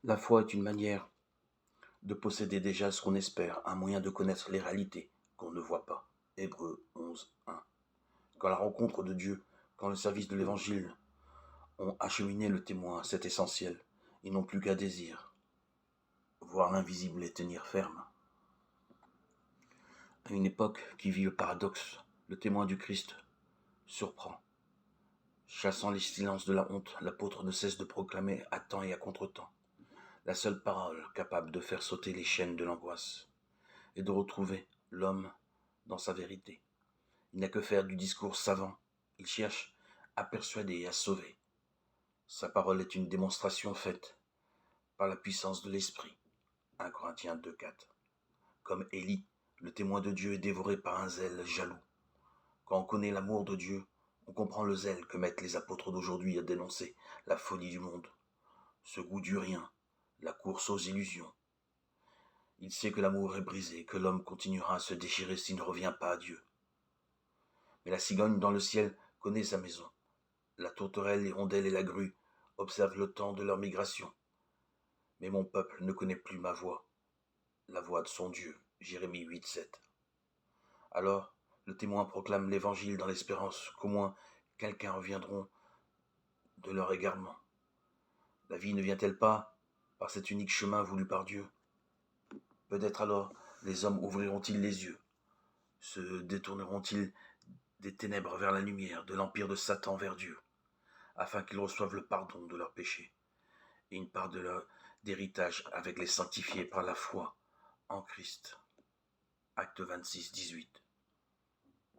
La foi est une manière de posséder déjà ce qu'on espère, un moyen de connaître les réalités qu'on ne voit pas. Hébreux 11, 1. Quand la rencontre de Dieu, quand le service de l'Évangile ont acheminé le témoin, c'est essentiel. Ils n'ont plus qu'un désir, voir l'invisible et tenir ferme. À une époque qui vit le paradoxe, le témoin du Christ surprend. Chassant les silences de la honte, l'apôtre ne cesse de proclamer à temps et à contre-temps la seule parole capable de faire sauter les chaînes de l'angoisse et de retrouver l'homme dans sa vérité. Il n'a que faire du discours savant. Il cherche à persuader et à sauver. Sa parole est une démonstration faite par la puissance de l'esprit. 1 Corinthiens 2, 4. Comme Élie, le témoin de Dieu est dévoré par un zèle jaloux. Quand on connaît l'amour de Dieu, on comprend le zèle que mettent les apôtres d'aujourd'hui à dénoncer la folie du monde, ce goût du rien, la course aux illusions. Il sait que l'amour est brisé, que l'homme continuera à se déchirer s'il ne revient pas à Dieu. Mais la cigogne dans le ciel connaît sa maison. La tourterelle, l'hirondelle et la grue observent le temps de leur migration. Mais mon peuple ne connaît plus ma voix, la voix de son Dieu. Jérémie 8, 7. Alors, le témoin proclame l'évangile dans l'espérance qu'au moins quelqu'un reviendront de leur égarement. La vie ne vient-elle pas par cet unique chemin voulu par Dieu? Peut-être alors les hommes ouvriront-ils les yeux, se détourneront-ils des ténèbres vers la lumière, de l'empire de Satan vers Dieu, afin qu'ils reçoivent le pardon de leurs péchés et une part de leur d'héritage avec les sanctifiés par la foi en Christ. Acte 26, 18.